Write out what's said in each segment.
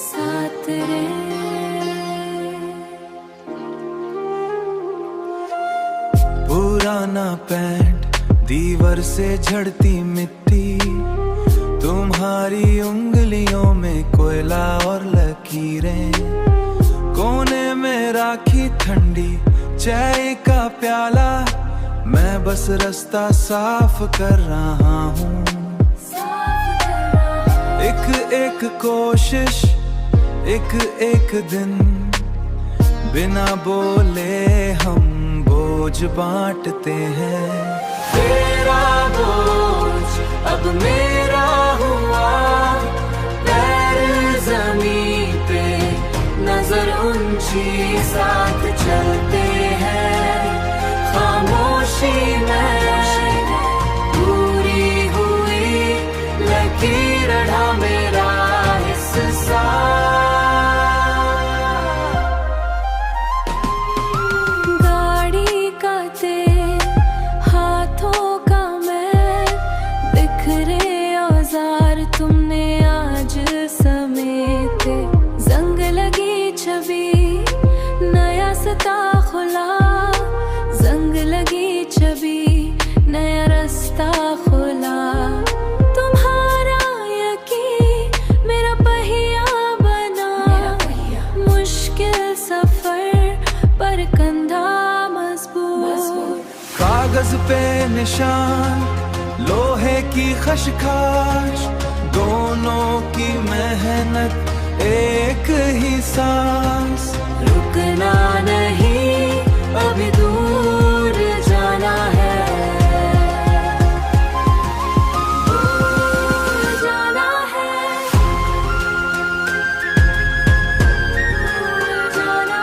साथ रे पुराना पैंट दीवार से झड़ती मिट्टी, तुम्हारी उंगलियों में कोयला और लकीरें, कोने में राखी ठंडी चाय का प्याला, मैं बस रास्ता साफ कर रहा हूँ। एक एक कोशिश, एक एक दिन, बिना बोले हम बोझ बांटते हैं। तेरा बोझ अब मेरा हुआ, पैर जमीन पे नजर ऊंची, साथ चलते हैं खामोशी में, पूरी हुई लकीर ढा मेरा हिस्सा। गाड़ी का तेल हाथों का मैं, बिखरे औजार तुमने आज समेटे, जंग लगी छवि नया सता खुला, जंग लगी छवि नया रास्ता खुला। तुम्हारा यकीन मेरा पहिया बना, मुश्किल सफर पर कंधा मजबूत। कागज पे निशान, लोहे की खशखाश, दोनों की मेहनत एक ही सांस। रुकना नहीं, अभी दूर जाना है, दूर जाना है, दूर जाना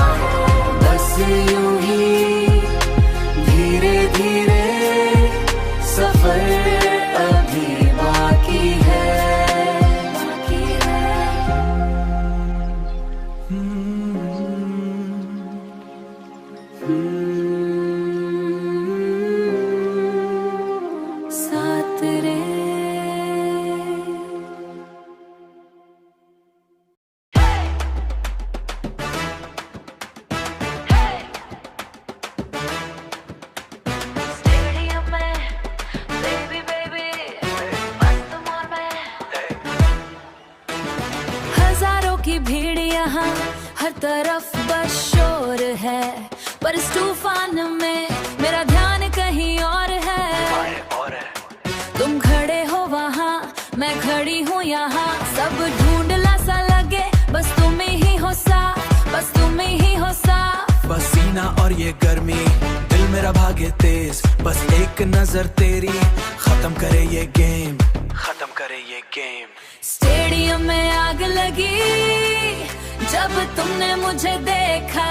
है, बस यूं ही धीरे धीरे सफर अभी बाकी है। साथ रे स्टेडियम में बेबी बेबी मस्त मोर में, हजारों की भीड़ यहाँ, हर तरफ बस शोर है, पर इस तूफान में मेरा ध्यान कहीं और है। तुम खड़े हो वहाँ, मैं खड़ी हूँ यहाँ, सब ढूंढला सा लगे, बस तुम ही हो साथ, बस तुम ही हो साथ। पसीना और ये गर्मी, दिल मेरा भागे तेज, बस एक नजर तेरी खत्म करे ये गेम, खत्म करे ये गेम। स्टेडियम में आग लगी जब तुमने मुझे देखा,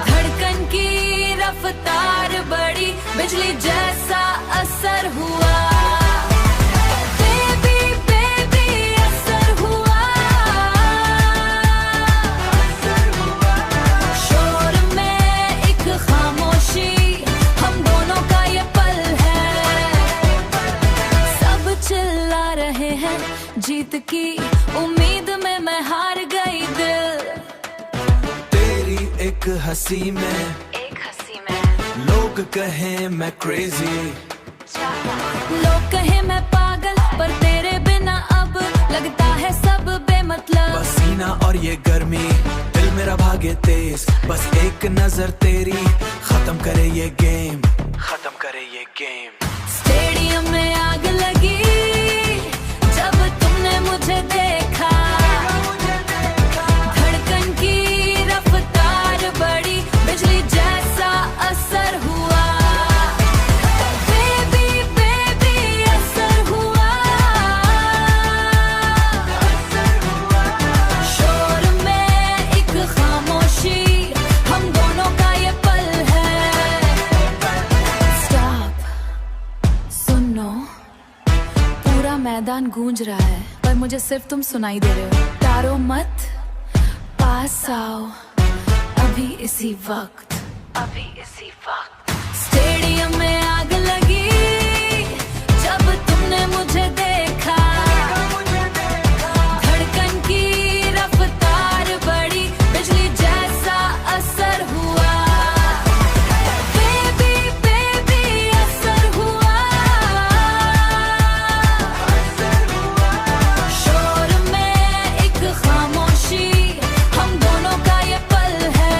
धड़कन की रफ्तार बढ़ी, बिजली जैसा असर हुआ। बेबी बेबी असर हुआ, शोर में एक खामोशी, हम दोनों का ये पल है। सब चिल्ला रहे हैं जीत की उम्मीद में, मैं हार गई दिल। तेरी एक हंसी में, एक हंसी में लोग कहें मैं क्रेजी, लोग कहे मैं पागल, पर तेरे बिना अब लगता है सब बेमतलब। पसीना और ये गर्मी, दिल मेरा भागे तेज, बस एक नजर तेरी खत्म करे ये गेम, खत्म करे ये गेम। स्टेडियम में आग लगी जब तुमने मुझे देखा, धड़कन की रफ्तार बढ़ी, बिजली जैसा असर हुआ। बेबी बेबी असर हुआ, शोर में एक खामोशी, हम दोनों का ये पल है। स्टॉप, सुनो, पूरा मैदान गूंज रहा है, पर मुझे सिर्फ तुम सुनाई दे रहे हो। तारो मत, पास आओ अभी इसी वक्त। अभी इसी वक्त। स्टेडियम में आग लगी जब तुमने मुझे देखा, धड़कन की रफ्तार बढ़ी, बिजली जैसा असर हुआ। बेबी बेबी असर हुआ, शोर में एक खामोशी, हम दोनों का ये पल है।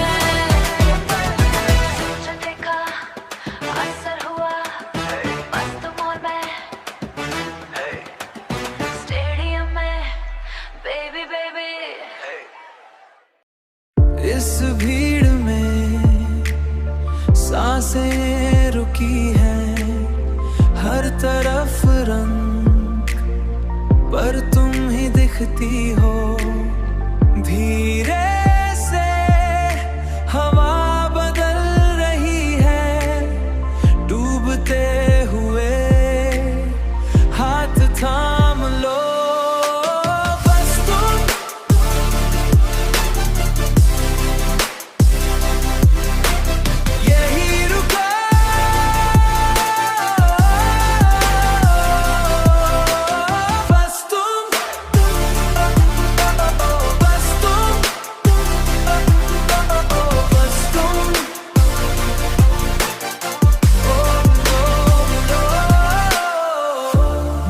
जो देखा असर हुआ, बस तुम और मैं स्टेडियम में, बेबी बेबी। इस भीड़ में सांसें रुकी हैं, हर तरफ रंग, पर तुम ही दिखती हो। धीरे से हवा बदल रही है, डूबते हुए हाथ थाम लो। बस तुम यही रुको, बस तुम, बस तुम, बस तुम।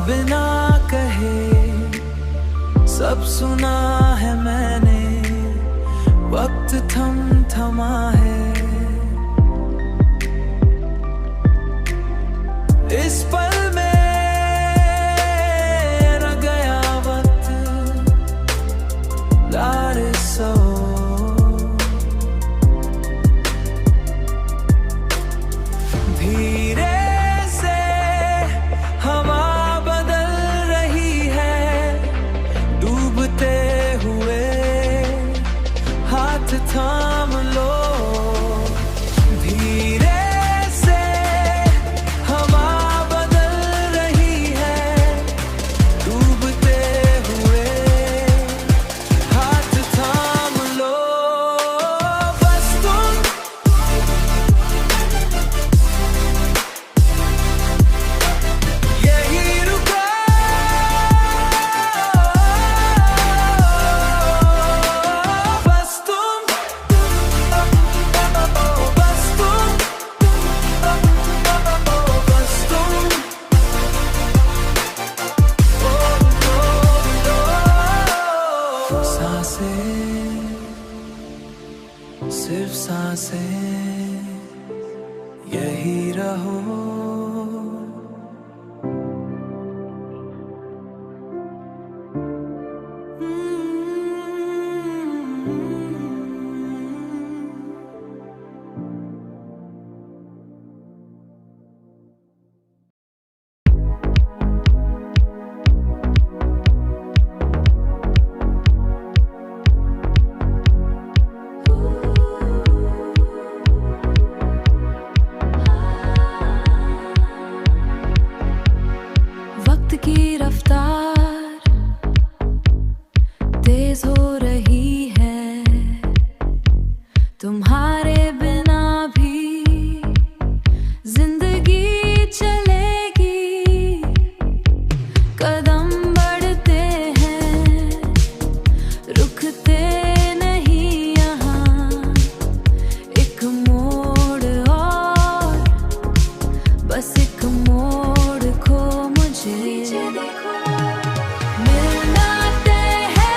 बिना कहे सब सुना है मैंने, वक्त थम थमा है। इस पल में न गया वक्त, लारिसो। धीरे से हवा बदल रही है, डूबते हुए हाथ थाम लो। धीरे से हवा बदल रही है, डूबते हुए हाथ थाम लो। बस तुम यही रुको, बस तुम, बस तुम, बस तुम। सांसें, सिर्फ सांसें, यही रहो। वक्त की रफ्तार तेज हो रही है, तुम्हारे बिना भी जिंदगी चलेगी। कदम बढ़ते हैं, रुकते नहीं यहाँ, एक मोड़ और, बस एक मोड़ खो मुझे। मिलना तय है,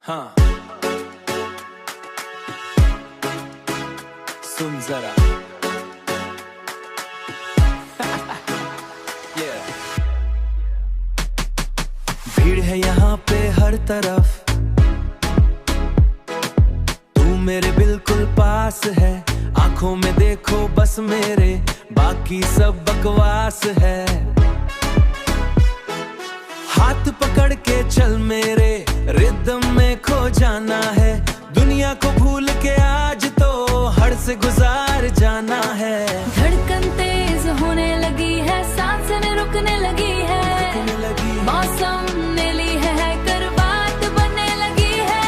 हाँ सुन जरा भीड़ है यहाँ पे हर तरफ, तू मेरे बिल्कुल पास है। आंखों में देखो बस मेरे, बाकी सब बकवास है। हाथ पकड़ के चल मेरे, रिदम में खो जाना है। दुनिया को भूल के आज तो हड़ से गुजार जाना है। धड़कन तेज होने लगी है, सांसें रुकने लगी है, मौसम ने ली है कर बात बनने लगी है।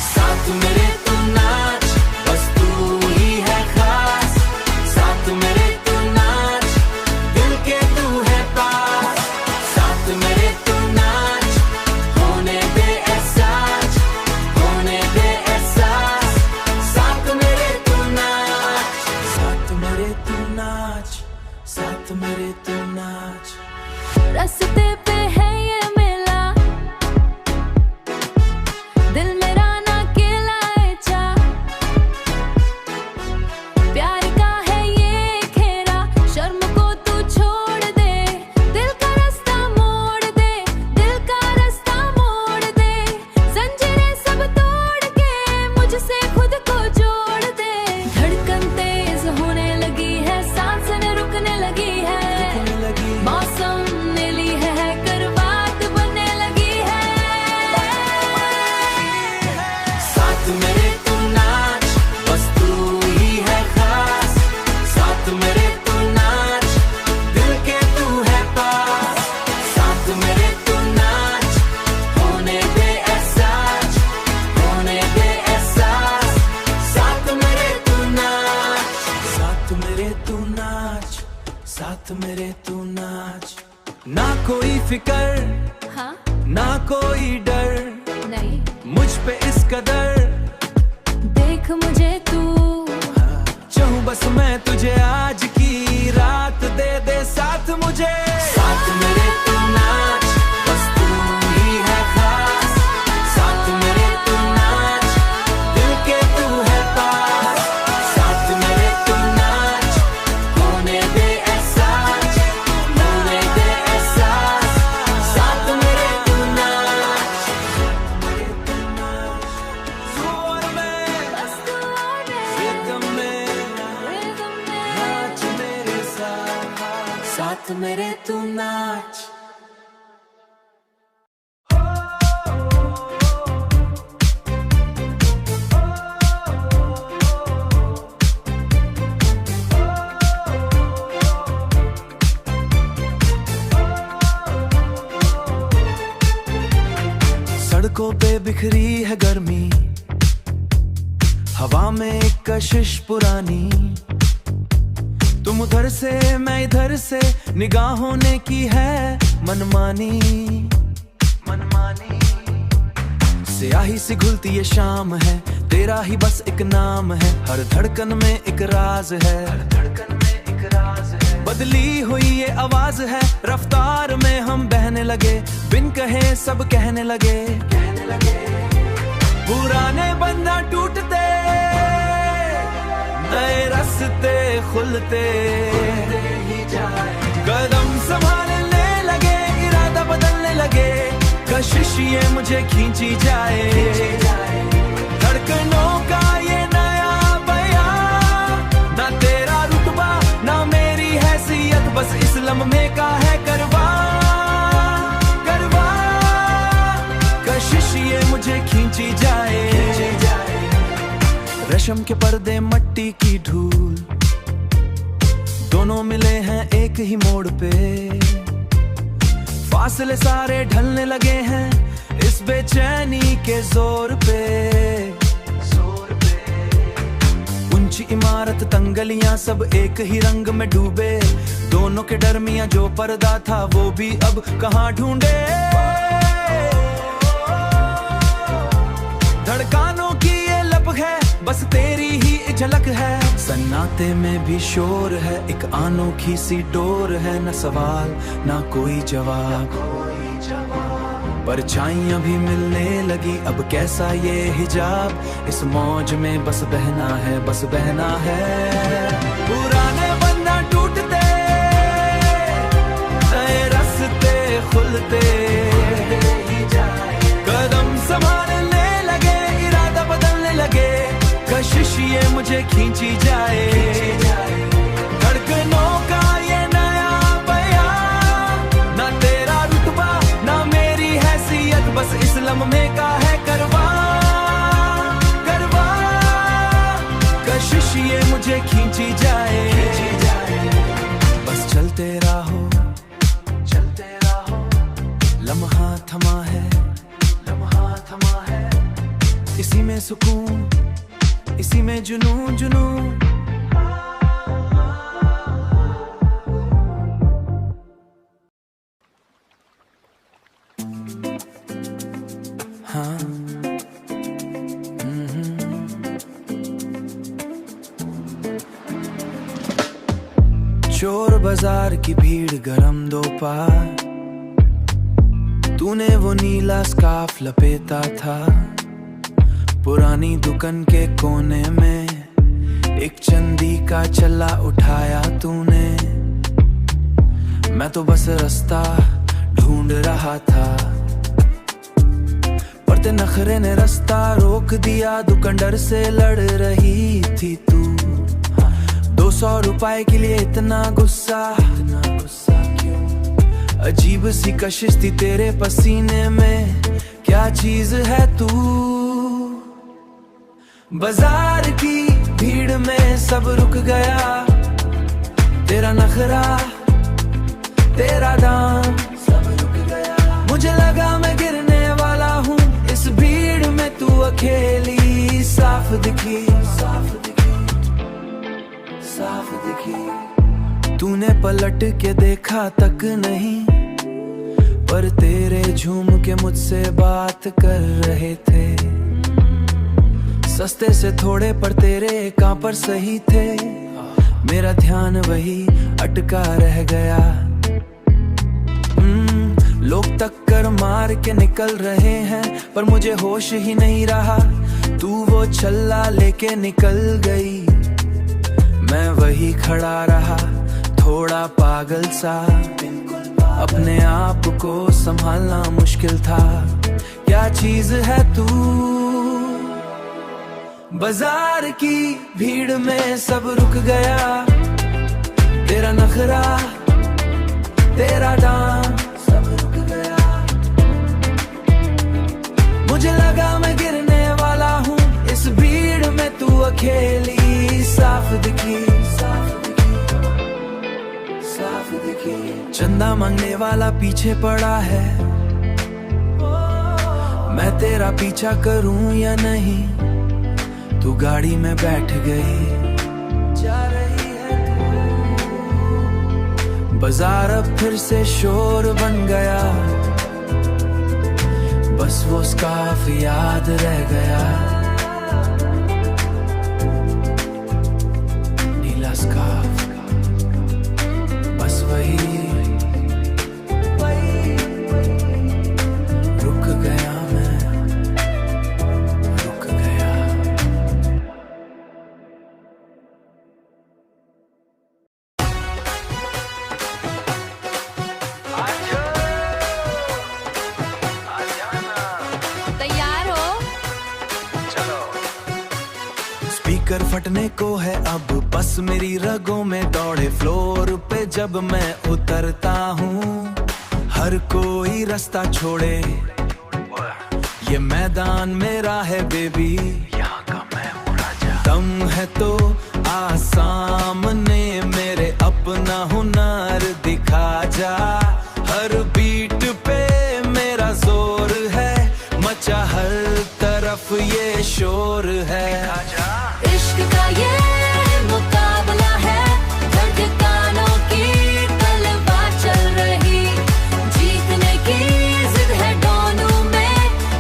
साथ मेरे तू नाच, बस तू ही है खास। साथ मेरे तू नाच, दिल के तू है पास। साथ मेरे तू नाच, होने दे एहसास, होने दे एहसास। साथ मेरे तू नाच, साथ मेरे तू नाच, साथ मेरे तू नाच। रास्ते पे है ये मेला, दिल मेरा ना केलाए चा। प्यार का है ये खेरा, शर्म को तू छोड़ दे। दिल का रास्ता मोड़ दे, दिल का रास्ता मोड़ दे। जंजीरें सब तोड़ के मुझसे खुद को जोड़ दे। धड़कन तेज होने लगी है, सांसें रुकने लगी है, मौसम ने ली है कर बात बनने लगी है। साथ मेरे तू नाच, बस तू ही है खास। साथ मेरे तू नाच, दिल के तू है पास। साथ मेरे तू नाच, होने दे एहसास, होने दे एहसास। साथ मेरे तू नाच, साथ मेरे तू नाच, साथ मेरे तू नाच। ना कोई फिकर, हाँ ना कोई डर, नहीं मुझ पे इस कदर। देख मुझे तू, चाहूं बस मैं तुझे आज की रात दे दे साथ मुझे। साथ मेरे तू नाच, बस तू ही है खास। साथ मेरे तू नाच, दिल के तू है पास। साथ मेरे तू नाच, होने दे एहसास, होने दे एहसास। साथ मेरे तू नाच, मेरे तू नाच। जोर में, बस तू और मैं, रिदम में, रिदम में। नाच मेरे साथ, साथ मेरे तू नाच। सड़कों पे बिखरी है गर्मी, हवा में एक कशिश पुरानी। तुम उधर से मैं इधर से, निगाहों ने की है मनमानी, मनमानी। स्याही सी घुलती ये शाम है, तेरा ही बस एक नाम है। हर धड़कन में एक राज है, हर धड़कन में एक राज है। बदली हुई ये आवाज है, रफ्तार में हम बहने लगे। बिन कहे सब कहने लगे, कहने लगे। पुराने बंधा टूटते, नए रास्ते खुलते ही जाए। कदम संभालने लगे, इरादा बदलने लगे। कशिश ये मुझे खींची जाए, धड़कनों का ये नया बयां। ना तेरा रुतबा ना मेरी हैसियत, बस इस लम्हे का है करवा, करवा। कशिश ये मुझे खींची जाए। रेशम के पर्दे मट्टी की धूल, दोनों मिले हैं एक ही मोड़ पे। फासले सारे ढलने लगे हैं इस बेचैनी के जोर पे, जोर पे। ऊंची इमारत तंग गलियां सब एक ही रंग में डूबे। दोनों के दरमियां जो पर्दा था वो भी अब कहाँ ढूंढे। धड़कानों की ये लब है, बस तेरी ही झलक है। सन्नाटे में भी शोर है, एक अनोखी सी डोर है। न सवाल ना कोई जवाब, परछाइयां भी मिलने लगी, अब कैसा ये हिजाब, इस मौज में बस बहना है, बस बहना है। पुराने बंधन टूटते, नए रास्ते खुलते, कदम संभालने लगे, इरादा बदलने लगे, कशिश ये मुझे खींची जाए, धड़कनों का ये नया बयां, ना तेरा रुतबा ना मेरी हैसियत, बस इस लम्हे का है करवा, करवा, कशिश ये मुझे खींची जाए, बस चलते रहो, चलते रहो, लम्हा थमा है, लम्हा थमा है, इसी में सुकून, इसी में जुनून, जुनून। हाँ, चोर बाजार की भीड़ गरम दोपहर, तूने वो नीला स्कार्फ लपेटा था, पुरानी दुकान के कोने में एक चांदी का चल्ला उठाया तूने, मैं तो बस रास्ता ढूंढ रहा था, पर ते नखरे ने रास्ता रोक दिया, दुकानदार से लड़ रही थी तू, 200 रुपए के लिए इतना गुस्सा क्यों, अजीब सी कशिश थी तेरे पसीने में, क्या चीज है तू, बाजार की भीड़ में सब रुक गया, तेरा नखरा तेरा दाम सब रुक गया, मुझे लगा मैं गिरने वाला हूँ, इस भीड़ में तू अकेली साफ दिखी, साफ दिखी, साफ दिखी, तूने पलट के देखा तक नहीं, पर तेरे झूम के मुझसे बात कर रहे थे, सस्ते से थोड़े पर तेरे कहाँ पर सही थे, मेरा ध्यान वही अटका रह गया, लोग टक्कर मार के निकल रहे हैं, पर मुझे होश ही नहीं रहा, तू वो छल्ला लेके निकल गई, मैं वही खड़ा रहा, थोड़ा पागल सा, अपने आप को संभालना मुश्किल था, क्या चीज है तू, बाजार की भीड़ में सब रुक गया, तेरा नखरा तेरा दाम सब रुक गया, मुझे लगा मैं गिरने वाला हूँ, इस भीड़ में तू अकेली साफ दिखी, साफ दिखी, साफ दिखी, चंदा मांगने वाला पीछे पड़ा है, मैं तेरा पीछा करूं या नहीं, तू गाड़ी में बैठ गई, जा रही है तू, बाजार अब फिर से शोर बन गया, बस वो स्कार्फ याद रह गया, नीला स्कार्फ, बस वही रुक गया, मैं रुक गया। तैयार हो? स्पीकर फटने को है अब, बस मेरी रगों में दौड़े, फ्लोर पे जब मैं उतरता हूँ, हर कोई रास्ता छोड़े, ये मैदान मेरा है बेबी, यहाँ का मैं उड़ा जा, दम है तो आ सामने मेरे, अपना हुनर दिखा जा, हर बीट पे मेरा जोर है, मचा हर तरफ ये शोर है, इश्क का ये मुकाबला है, धड़कनों की तलवार चल रही, जीतने की जिद है दोनों में,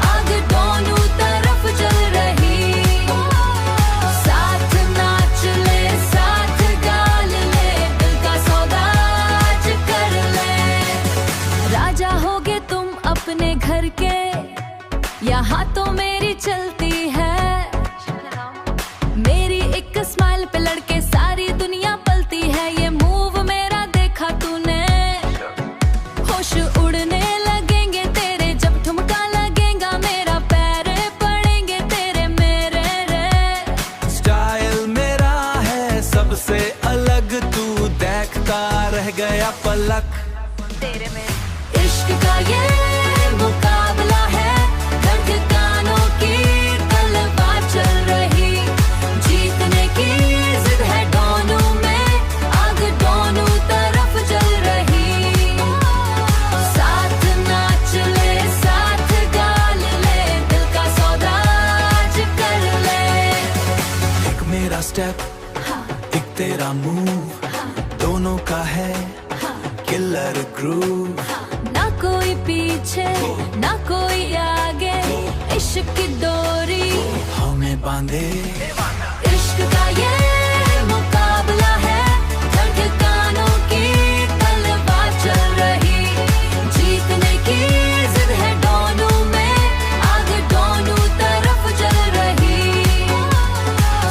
आग दोनों तरफ जल रही, साथ नाच ले, साथ गाल ले, दिल का सौदा आज कर ले, राजा होगे तुम अपने अपने घर के, यहाँ तो मेरी चलती है। मेरी एक स्माइल पे लड़के सारी दुनिया पलती है। ये मूव मेरा देखा तूने, होश उड़ने लगेंगे तेरे जब ठुमका लगेगा मेरा, पैर पड़ेंगे तेरे मेरे रे। स्टाइल मेरा है सबसे अलग, तू देखता रह गया पलक तेरे में। इश्क का ये मुकाबला है, धड़कनों की तलवार चल रही, जीतने की जिद है दोनों में, आग दोनों तरफ जल रही। साथ नाच ले, साथ गाल ले, दिल का सौदा आज कर ले। एक मेरा स्टेप, एक तेरा मूव, दोनों का है किलर ग्रूव। ना कोई पीछे ना कोई आगे, इश्क की डोरी हमें बांधे। इश्क का ये मुकाबला है, धड़कनों की तलवार चल रही, जीतने की जिद है दोनों में, आग दोनों तरफ जल रही।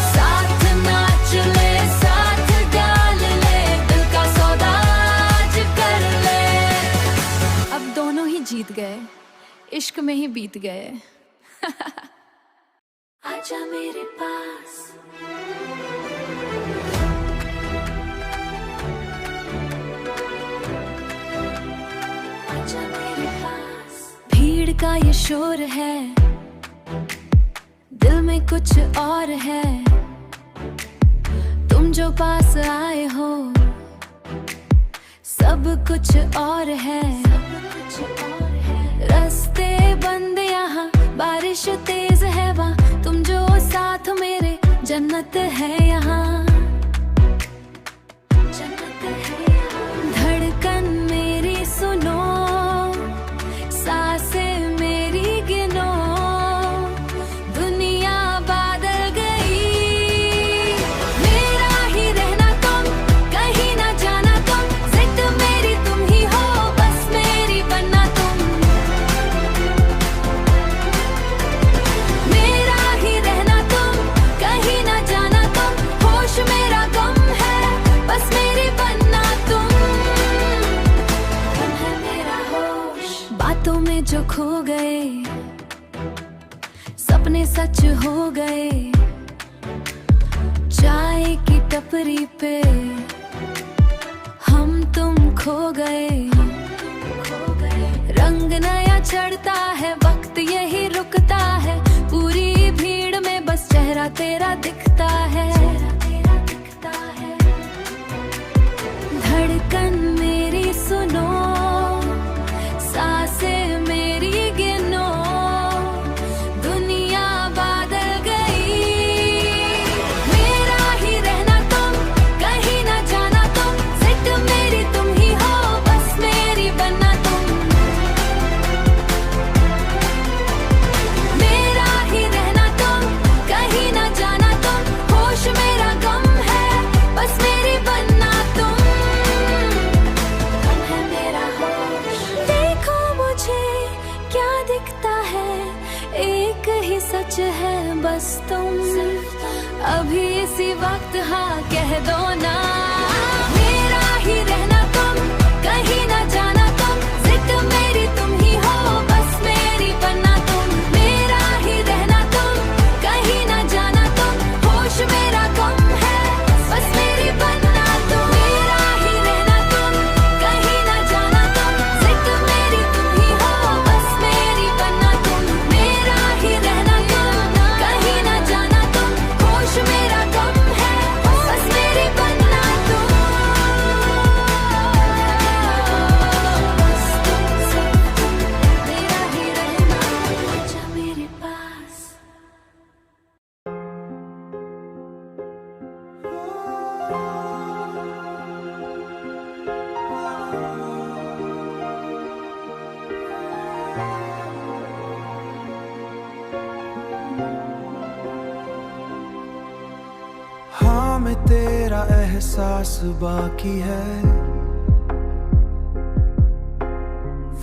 साथ नाच ले, साथ गाल ले, दिल का सौदा आज कर ले। अब दोनों ही जीत गए, इश्क में ही बीत गए। आजा मेरे पास, आजा मेरे पास। भीड़ का ये शोर है, दिल में कुछ और है। तुम जो पास आए हो, सब कुछ और है। रास्ते बंद यहाँ, बारिश तेज है वहाँ, तुम जो साथ मेरे, जन्नत है यहाँ, जन्नत है यहाँ। धड़कन मेरी सुनो, सांसें मेरी गिनो, दुनिया बदल गई। मेरा ही रहना तुम, कहीं ना जाना तुम, जिद मेरी तुम ही हो, बस मेरी बनना तुम। मेरा ही रहना तुम, कहीं ना जाना तुम, होश मेरा गम है, बस मेरी बनना तुम। तुम है मेरा होश। बातों में जो खो गए, सपने सच हो गए। चाय की टपरी पे हम तुम खो गए। रंग नया चढ़ता है, वक्त यही रुकता है, पूरी भीड़ में बस चेहरा तेरा दिखता है। धड़कन मेरी सुनो, सांसें मेरी गिनो, दुनिया बदल गई। मेरा ही रहना तुम, कहीं ना जाना तुम, जिद मेरी तुम ही हो, बस मेरी बनना तुम। मेरा ही रहना तुम, कहीं ना जाना तुम, होश मेरा गम है, बस मेरी बनना तुम। तुम है मेरा होश। देखो मुझे क्या दिखता है, एक ही सच है बस तुम। अभी इसी वक्त हाँ कह दो ना। मेरा ही रहना तुम, कहीं ना जाना तुम, जिद मेरी तुम ही हो, बस मेरी बनना तुम। मेरा ही रहना तुम, कहीं ना जाना तुम, होश मेरा गम है, बस मेरी बनना तुम। मेरा ही रहना तुम, कहीं ना जाना तुम, जिद मेरी तुम ही हो, बस मेरी बनना तुम। मेरा ही रहना तुम, कहीं ना जाना तुम, होश मेरा गम है, बस मेरी बनना तुम। बस तुम सिर्फ तुम, मेरा ही रहना, आजा मेरे पास। हाँ में तेरा एहसास बाकी है,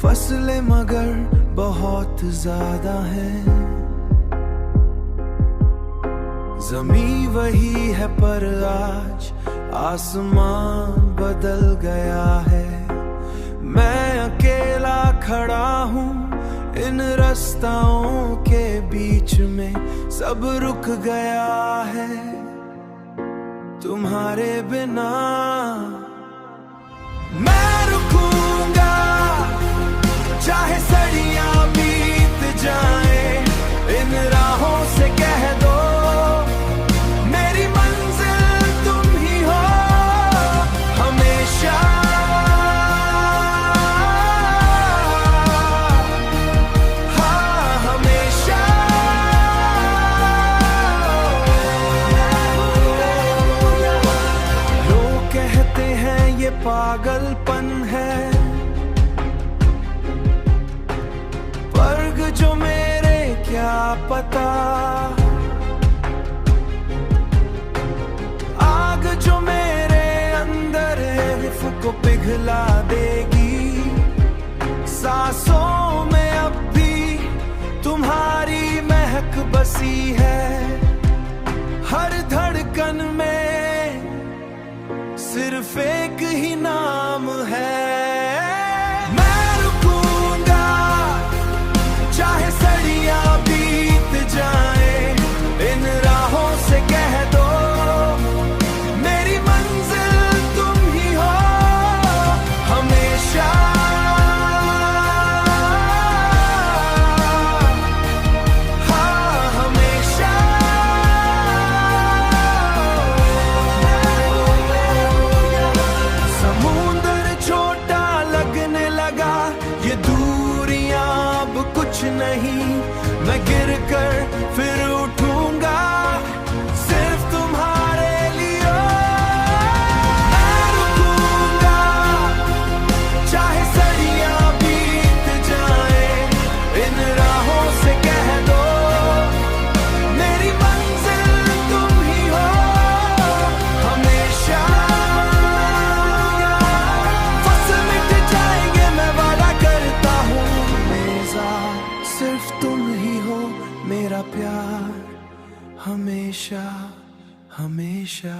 फसले मगर बहुत ज्यादा है। जमीन वही है पर आज आसमान बदल गया है। मैं अकेला खड़ा हूँ इन रास्ताओं के बीच में, सब रुक गया है तुम्हारे बिना। मैं रुकूंगा चाहे सड़ियां बीत जाए, इन राहों से कह दो मेरी मंजिल तुम ही हो हमेशा। हाँ हमेशा। लोग कहते हैं ये पागलपन है, जो मेरे क्या पता। आग जो मेरे अंदर है को पिघला देगी। सांसों में अब भी तुम्हारी महक बसी है, हर धड़कन में सिर्फ एक ही नाम है। चाहे सड़ियां बीत जाए, इन राहों से कह दो मेरी मंजिल तुम ही हो हमेशा। हाँ हमेशा। समुंदर छोटा लगने लगा, ये दूरियां अब कुछ नहीं। मैं गिर कर फिर उठूंगा सिर्फ तुम्हारे लिए। मैं रुकूंगा चाहे सड़ियां बीत जाए, इन राहों से कह दो मेरी मंजिल तुम ही हो हमेशा। फसल मिट जाएंगे मैं वादा करता हूँ, सिर्फ तुम ही हो मेरा प्यार हमेशा हमेशा।